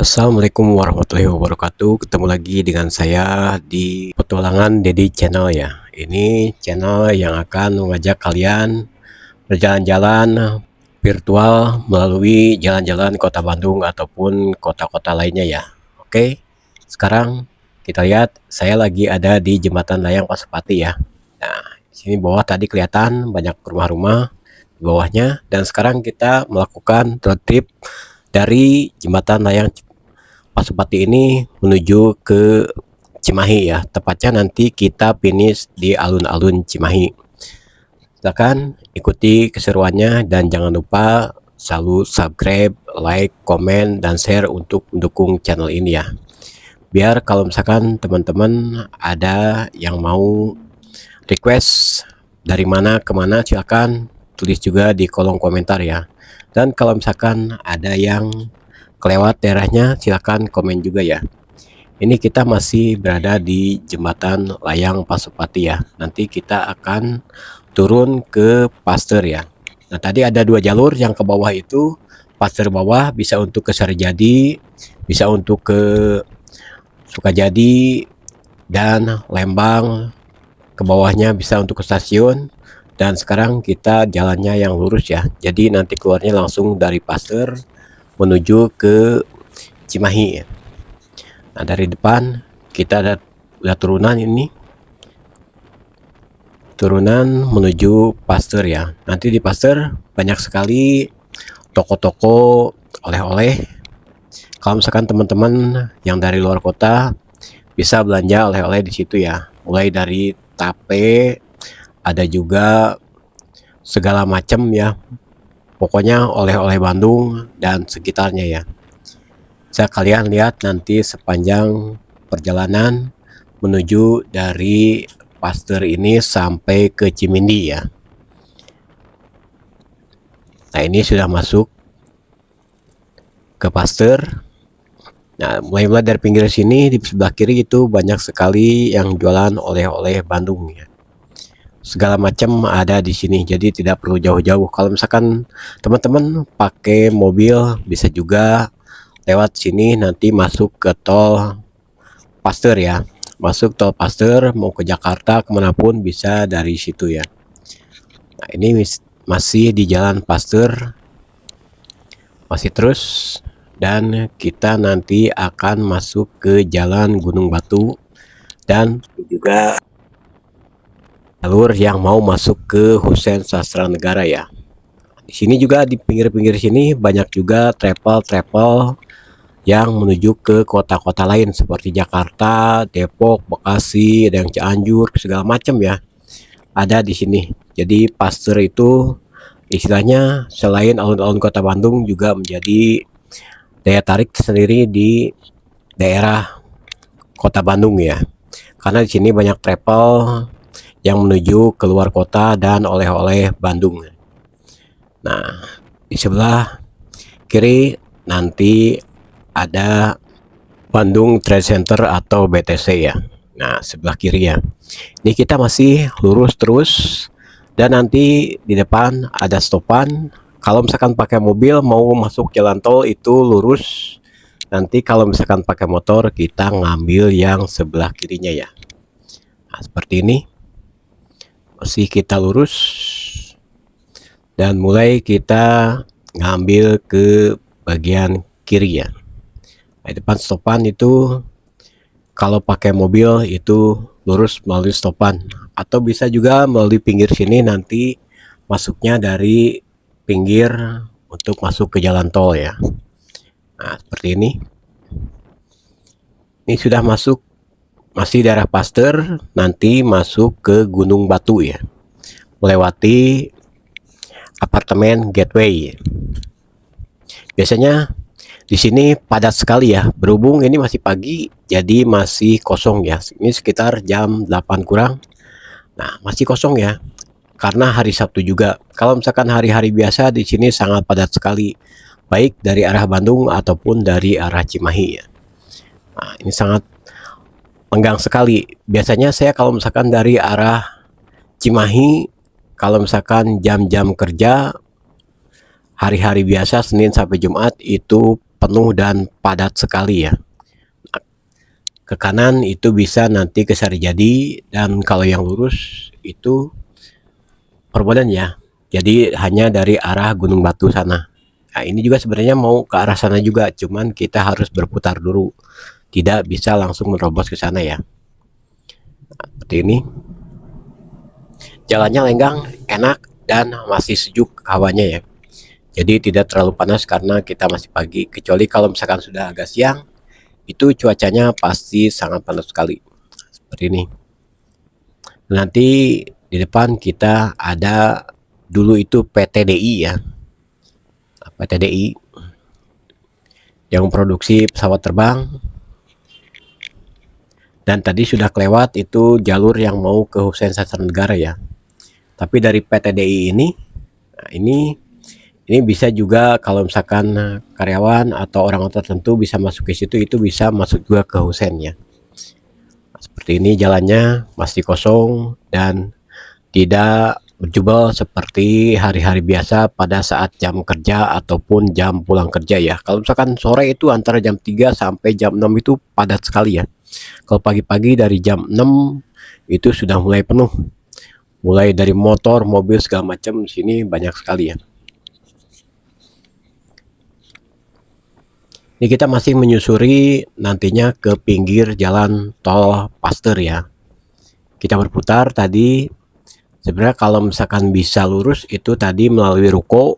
Assalamualaikum warahmatullahi wabarakatuh. Ketemu lagi dengan saya di Petualangan Dedi Channel ya. Ini channel yang akan mengajak kalian berjalan-jalan virtual melalui jalan-jalan Kota Bandung ataupun kota-kota lainnya ya. Oke, sekarang kita lihat saya lagi ada di Jembatan Layang Pasupati ya. Nah, di sini bawah tadi kelihatan banyak rumah-rumah di bawahnya, dan sekarang kita melakukan road trip dari Jembatan Layang Pasupati ini menuju ke Cimahi ya. Tepatnya nanti kita finish di alun-alun Cimahi. Silakan ikuti keseruannya dan jangan lupa selalu subscribe, like, komen, dan share untuk mendukung channel ini ya. Biar kalau misalkan teman-teman ada yang mau request dari mana ke mana, silakan tulis juga di kolom komentar ya. Dan kalau misalkan ada yang kelewat daerahnya, silakan komen juga ya. Ini kita masih berada di Jembatan Layang Pasupati ya. Nanti kita akan turun ke Pasteur ya. Nah, tadi ada dua jalur. Yang ke bawah itu Pasteur bawah, bisa untuk ke Sarijadi, bisa untuk ke Sukajadi, dan Lembang ke bawahnya bisa untuk ke stasiun. Dan sekarang kita jalannya yang lurus ya. Jadi nanti keluarnya langsung dari Pasteur menuju ke Cimahi. Nah, dari depan kita ada turunan ini. Turunan menuju Pasteur ya. Nanti di Pasteur banyak sekali toko-toko oleh-oleh. Kalau misalkan teman-teman yang dari luar kota bisa belanja oleh-oleh di situ ya. Mulai dari tape, ada juga segala macam ya. Pokoknya oleh-oleh Bandung dan sekitarnya ya. Bisa kalian lihat nanti sepanjang perjalanan menuju dari Pasteur ini sampai ke Cimindi ya. Nah, ini sudah masuk ke Pasteur. Nah, mulai dari pinggir sini di sebelah kiri itu banyak sekali yang jualan oleh-oleh Bandung ya. Segala macam ada di sini, jadi tidak perlu jauh-jauh. Kalau misalkan teman-teman pakai mobil bisa juga lewat sini, nanti masuk ke tol Pasteur ya. Masuk tol Pasteur mau ke Jakarta kemanapun bisa dari situ ya. Nah, ini masih di jalan Pasteur, masih terus, dan kita nanti akan masuk ke jalan Gunung Batu dan juga jalur yang mau masuk ke Hussein Sastra Negara ya. Di sini juga di pinggir-pinggir sini banyak juga travel yang menuju ke kota-kota lain seperti Jakarta, Depok, Bekasi, ada yang Cianjur, segala macam ya. Ada di sini. Jadi Pasteur itu istilahnya selain alun-alun Kota Bandung juga menjadi daya tarik sendiri di daerah Kota Bandung ya. Karena di sini banyak travel yang menuju keluar kota dan oleh-oleh Bandung. Nah, di sebelah kiri nanti ada Bandung Trade Center atau BTC ya. Nah, sebelah kiri ya. Ini kita masih lurus terus, dan nanti di depan ada stopan. Kalau misalkan pakai mobil mau masuk jalan tol itu lurus. Nanti kalau misalkan pakai motor kita ngambil yang sebelah kirinya ya. Nah, seperti ini. Masih kita lurus dan mulai kita ngambil ke bagian kiri ya. Nah, depan stopan itu kalau pakai mobil itu lurus melalui stopan, atau bisa juga melalui pinggir sini, nanti masuknya dari pinggir untuk masuk ke jalan tol ya. Nah, seperti ini. Ini sudah masuk, masih daerah Pasteur, nanti masuk ke Gunung Batu ya, melewati apartemen Gateway. Biasanya di sini padat sekali ya, berhubung ini masih pagi jadi masih kosong ya. Ini sekitar jam 8 kurang. Nah, masih kosong ya, karena hari Sabtu juga. Kalau misalkan hari-hari biasa di sini sangat padat sekali, baik dari arah Bandung ataupun dari arah Cimahi ya. Nah, ini sangat lenggang sekali. Biasanya saya kalau misalkan dari arah Cimahi, kalau misalkan jam-jam kerja hari-hari biasa Senin sampai Jumat itu penuh dan padat sekali ya. Ke kanan itu bisa nanti ke Sarijadi, dan kalau yang lurus itu Perbodan ya. Jadi hanya dari arah Gunung Batu sana. Nah, ini juga sebenarnya mau ke arah sana juga, cuman kita harus berputar dulu. Tidak bisa langsung menerobos ke sana ya. Seperti ini. Jalannya lenggang, enak, dan masih sejuk hawanya ya. Jadi tidak terlalu panas karena kita masih pagi. Kecuali kalau misalkan sudah agak siang, itu cuacanya pasti sangat panas sekali. Seperti ini. Nanti di depan kita ada dulu itu PTDI ya. PTDI yang memproduksi pesawat terbang, dan tadi sudah kelewat itu jalur yang mau ke Hussein Sastra Negara ya. Tapi dari PTDI ini, nah ini bisa juga kalau misalkan karyawan atau orang tertentu bisa masuk ke situ, itu bisa masuk juga ke Hussein ya. Seperti ini jalannya masih kosong dan tidak berjubel seperti hari-hari biasa pada saat jam kerja ataupun jam pulang kerja ya. Kalau misalkan sore itu antara jam 3 sampai jam 6 itu padat sekali ya. Kalau pagi-pagi dari jam 6 itu sudah mulai penuh. Mulai dari motor, mobil segala macam, di sini banyak sekali ya. Ini kita masih menyusuri nantinya ke pinggir jalan tol Paster ya. Kita berputar tadi. Sebenarnya kalau misalkan bisa lurus itu tadi melalui ruko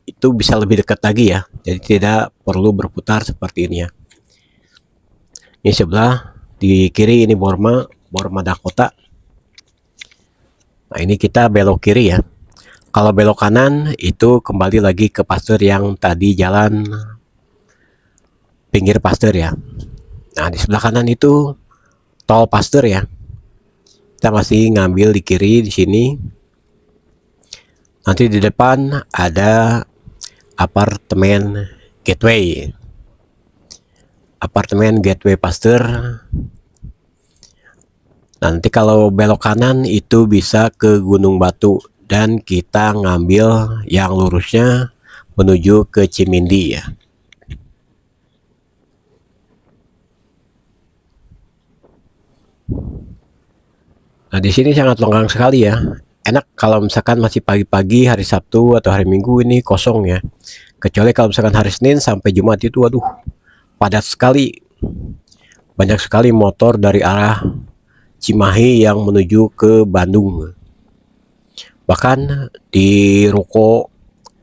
itu bisa lebih dekat lagi ya. Jadi tidak perlu berputar seperti ini ya. Ini sebelah di kiri ini Borma Dakota. Nah, ini kita belok kiri ya. Kalau belok kanan itu kembali lagi ke Pasteur yang tadi jalan pinggir Pasteur ya. Nah, di sebelah kanan itu tol Pasteur ya. Kita masih ngambil di kiri di sini. Nanti di depan ada apartemen Gateway. Apartemen Gateway Pasteur. Nanti kalau belok kanan itu bisa ke Gunung Batu, dan kita ngambil yang lurusnya menuju ke Cimindi ya. Nah, di sini sangat longgang sekali ya. Enak kalau misalkan masih pagi-pagi hari Sabtu atau hari Minggu ini kosong ya. Kecuali kalau misalkan hari Senin sampai Jumat itu waduh, padat sekali. Banyak sekali motor dari arah Cimahi yang menuju ke Bandung. Bahkan di ruko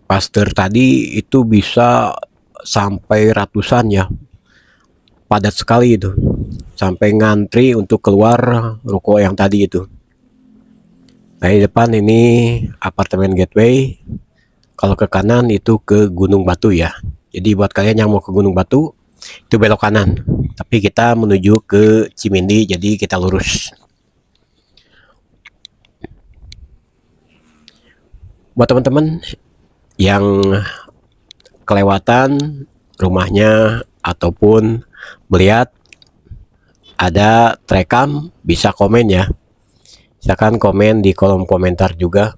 Pasteur tadi itu bisa sampai ratusan ya. Padat sekali itu. Sampai ngantri untuk keluar ruko yang tadi itu. Nah, di depan ini apartemen Gateway. Kalau ke kanan itu ke Gunung Batu ya. Jadi buat kalian yang mau ke Gunung Batu itu belok kanan. Tapi kita menuju ke Cimindi, jadi kita lurus. Buat teman-teman yang kelewatan rumahnya ataupun melihat ada trekam, bisa komen ya. Silakan komen di kolom komentar juga.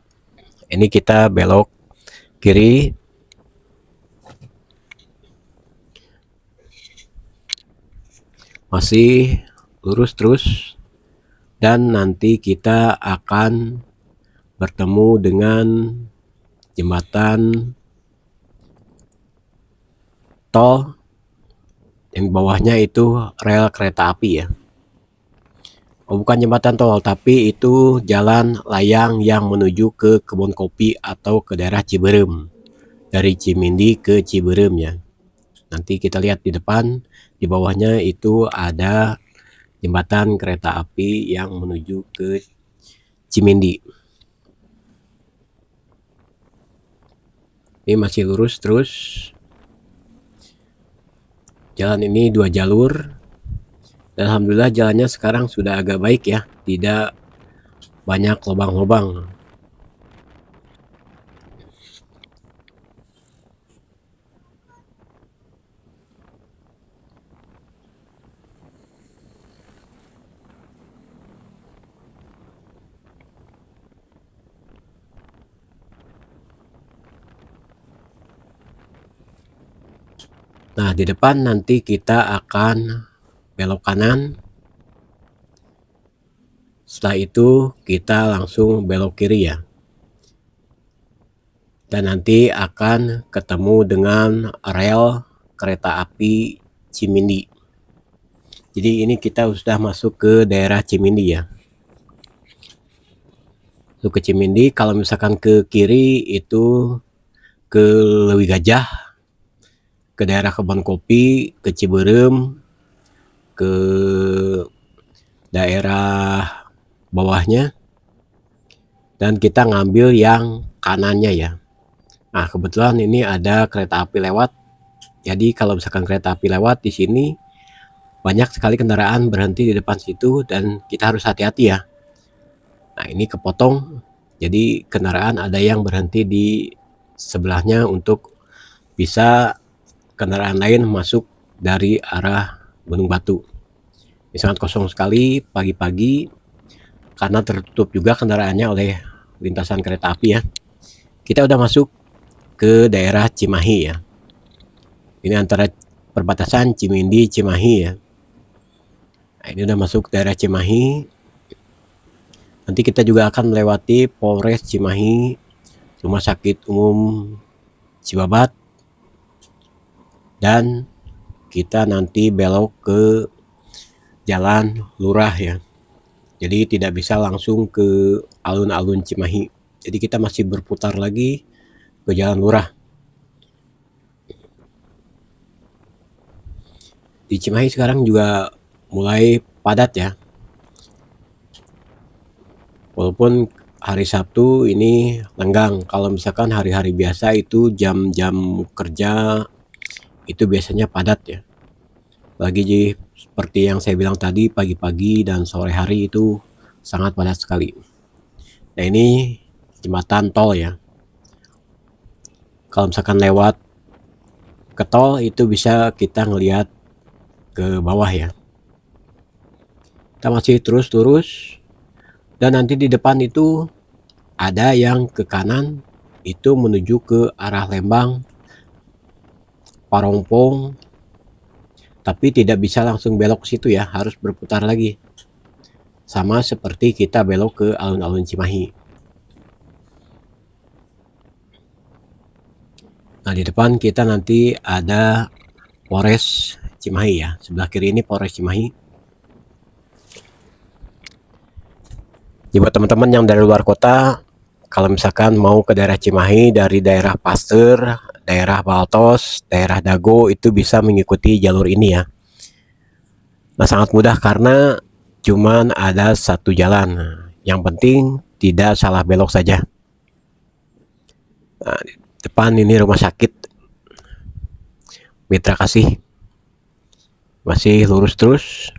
Ini kita belok kiri. Masih lurus terus. Dan nanti kita akan bertemu dengan jembatan tol yang bawahnya itu rel kereta api ya. Oh, bukan jembatan tol, tapi itu jalan layang yang menuju ke kebun kopi atau ke daerah Ciberem. Dari Cimindi ke Ciberem ya. Nanti kita lihat di depan, di bawahnya itu ada jembatan kereta api yang menuju ke Cimindi. Ini masih lurus terus. Jalan ini 2 jalur. Dan alhamdulillah jalannya sekarang sudah agak baik ya, tidak banyak lubang-lubang. Nah, di depan nanti kita akan belok kanan. Setelah itu kita langsung belok kiri ya. Dan nanti akan ketemu dengan rel kereta api Cimindi. Jadi ini kita sudah masuk ke daerah Cimindi ya. Masuk ke Cimindi, kalau misalkan ke kiri itu ke Leuwi Gajah, ke daerah Kebon Kopi, ke Ciberem, ke daerah bawahnya, dan kita ngambil yang kanannya ya. Nah, kebetulan ini ada kereta api lewat. Jadi kalau misalkan kereta api lewat di sini, banyak sekali kendaraan berhenti di depan situ dan kita harus hati-hati ya. Nah, ini kepotong. Jadi kendaraan ada yang berhenti di sebelahnya untuk bisa kendaraan lain masuk dari arah Gunung Batu. Ini sangat kosong sekali pagi-pagi karena tertutup juga kendaraannya oleh lintasan kereta api ya. Kita udah masuk ke daerah Cimahi ya. Ini antara perbatasan Cimindi Cimahi ya. Nah, ini udah masuk daerah Cimahi. Nanti kita juga akan melewati Polres Cimahi, Rumah Sakit Umum Cibabat, dan kita nanti belok ke Jalan Lurah ya. Jadi tidak bisa langsung ke alun-alun Cimahi. Jadi kita masih berputar lagi ke Jalan Lurah. Di Cimahi sekarang juga mulai padat ya. Walaupun hari Sabtu ini lenggang. Kalau misalkan hari-hari biasa itu jam-jam kerja itu biasanya padat ya. Lagi seperti yang saya bilang tadi, pagi-pagi dan sore hari itu sangat padat sekali. Nah, ini jembatan tol ya. Kalau misalkan lewat ke tol itu bisa kita ngelihat ke bawah ya. Kita masih terus lurus, dan nanti di depan itu ada yang ke kanan itu menuju ke arah Lembang, Parongpong, tapi tidak bisa langsung belok ke situ ya, harus berputar lagi. Sama seperti kita belok ke alun-alun Cimahi. Nah, di depan kita nanti ada Polres Cimahi ya. Sebelah kiri ini Polres Cimahi. Jadi buat teman-teman yang dari luar kota, kalau misalkan mau ke daerah Cimahi dari daerah Pasteur, daerah Baltos, daerah Dago, itu bisa mengikuti jalur ini ya. Nah, sangat mudah karena cuman ada satu jalan. Yang penting tidak salah belok saja. Nah, di depan ini rumah sakit Mitra Kasih. Masih lurus terus.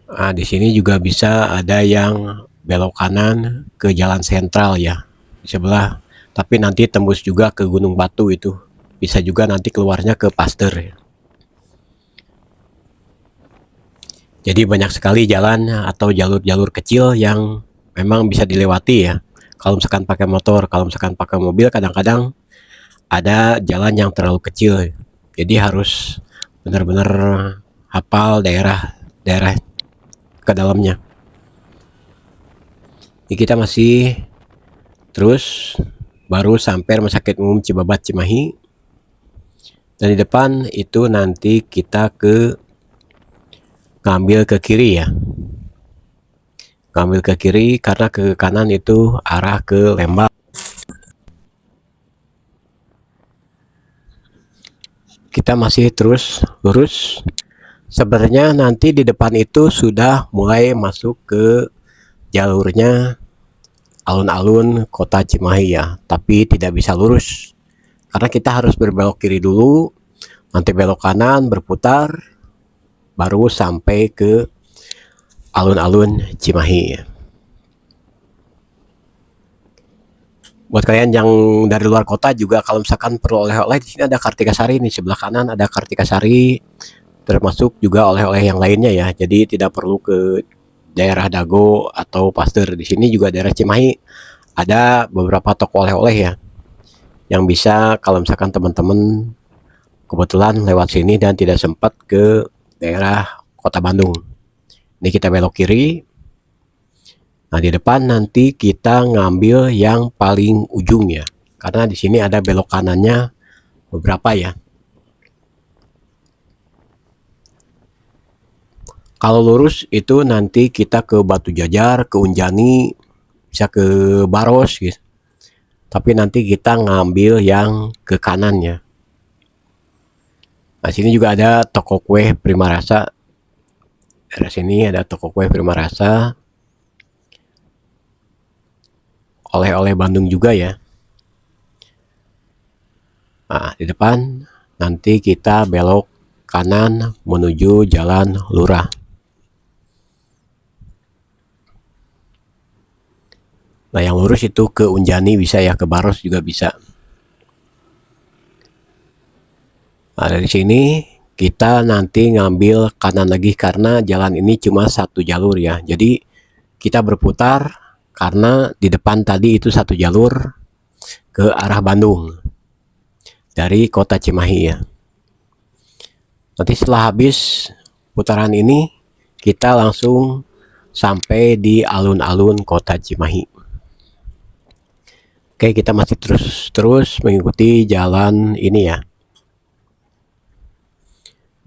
Nah, di sini juga bisa ada yang belok kanan ke jalan sentral ya, di sebelah. Tapi nanti tembus juga ke Gunung Batu itu. Bisa juga nanti keluarnya ke Pasteur ya. Jadi banyak sekali jalan atau jalur-jalur kecil yang memang bisa dilewati ya. Kalau misalkan pakai motor, kalau misalkan pakai mobil, kadang-kadang ada jalan yang terlalu kecil. Jadi harus benar-benar hafal daerah ke dalamnya. Jadi kita masih terus, baru sampai Rumah Sakit Umum Cibabat Cimahi. Dan di depan itu nanti kita ngambil ke kiri ya. Ngambil ke kiri karena ke kanan itu arah ke Lembang. Kita masih terus lurus. Sebenarnya nanti di depan itu sudah mulai masuk ke jalurnya alun-alun kota Cimahi ya, tapi tidak bisa lurus karena kita harus berbelok kiri dulu, nanti belok kanan, berputar, baru sampai ke alun-alun Cimahi ya. Buat kalian yang dari luar kota juga kalau misalkan perlu oleh-oleh, di sini ada Kartika Sari nih, sebelah kanan ada Kartika Sari, termasuk juga oleh-oleh yang lainnya ya. Jadi tidak perlu ke daerah Dago atau Pasteur. Di sini juga daerah Cimahi ada beberapa toko oleh-oleh ya, yang bisa kalau misalkan teman-teman kebetulan lewat sini dan tidak sempat ke daerah Kota Bandung. Ini kita belok kiri. Nah, di depan nanti kita ngambil yang paling ujung ya. Karena di sini ada belok kanannya beberapa ya. Kalau lurus itu nanti kita ke Batu Jajar, ke Unjani, bisa ke Baros gitu. Tapi nanti kita ngambil yang ke kanannya. Nah, sini juga ada toko kue Prima Rasa. Dari sini ada toko kue Prima Rasa. Oleh-oleh Bandung juga ya. Nah, di depan nanti kita belok kanan menuju Jalan Lurah. Nah, yang lurus itu ke Unjani bisa ya, ke Baros juga bisa. Nah, dari sini kita nanti ngambil kanan lagi karena jalan ini cuma satu jalur ya. Jadi kita berputar karena di depan tadi itu satu jalur ke arah Bandung dari kota Cimahi ya. Nanti setelah habis putaran ini kita langsung sampai di alun-alun kota Cimahi. Oke, kita masih terus mengikuti jalan ini ya.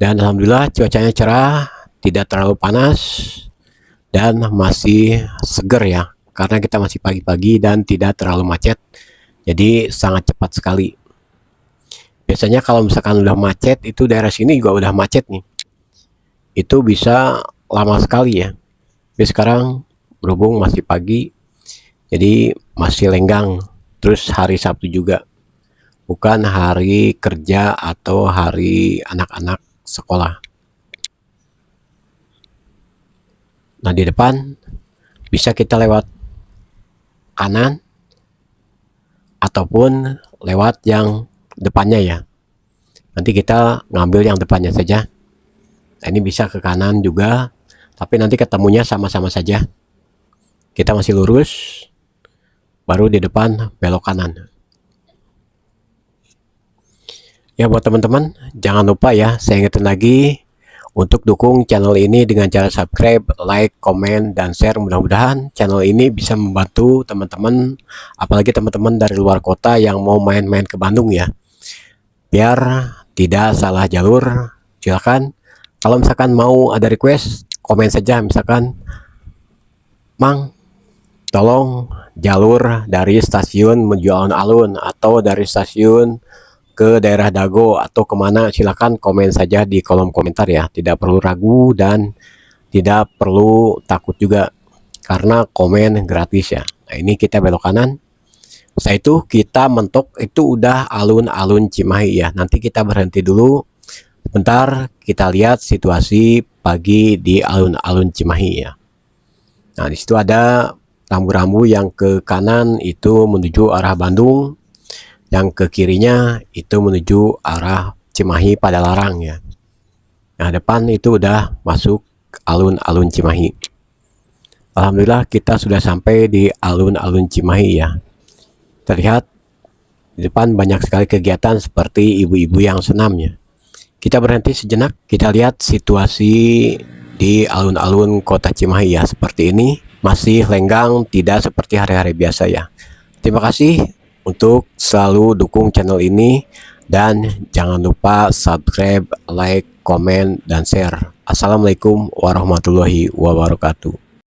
Dan alhamdulillah cuacanya cerah, tidak terlalu panas dan masih seger ya. Karena kita masih pagi-pagi dan tidak terlalu macet. Jadi sangat cepat sekali. Biasanya kalau misalkan udah macet, itu daerah sini juga udah macet nih. Itu bisa lama sekali ya. Tapi sekarang berhubung masih pagi, jadi masih lenggang. Terus hari Sabtu juga. Bukan hari kerja atau hari anak-anak sekolah. Nah, di depan bisa kita lewat kanan ataupun lewat yang depannya ya. Nanti kita ngambil yang depannya saja. Nah, ini bisa ke kanan juga, tapi nanti ketemunya sama-sama saja. Kita masih lurus, baru di depan belok kanan. Ya, buat teman-teman, jangan lupa ya, saya ingetin lagi untuk dukung channel ini dengan cara subscribe, like, komen, dan share. Mudah-mudahan channel ini bisa membantu teman-teman, apalagi teman-teman dari luar kota yang mau main-main ke Bandung ya. Biar tidak salah jalur, silakan. Kalau misalkan mau ada request, komen saja. Misalkan, Mang, tolong jalur dari stasiun menuju alun-alun atau dari stasiun ke daerah Dago atau kemana, silakan komen saja di kolom komentar ya. Tidak perlu ragu dan tidak perlu takut juga karena komen gratis ya. Nah, ini kita belok kanan. Setelah itu kita mentok, itu udah alun-alun Cimahi ya. Nanti kita berhenti dulu sebentar, kita lihat situasi pagi di alun-alun Cimahi ya. Nah, di situ ada rambu-rambu yang ke kanan itu menuju arah Bandung. Yang ke kirinya itu menuju arah Cimahi Padalarang ya. Nah, depan itu udah masuk alun-alun Cimahi. Alhamdulillah kita sudah sampai di alun-alun Cimahi ya. Terlihat di depan banyak sekali kegiatan seperti ibu-ibu yang senam ya. Kita berhenti sejenak, kita lihat situasi di alun-alun kota Cimahi ya. Seperti ini, masih lenggang, tidak seperti hari-hari biasa ya. Terima kasih untuk selalu dukung channel ini dan jangan lupa subscribe, like, komen, dan share. Assalamualaikum warahmatullahi wabarakatuh.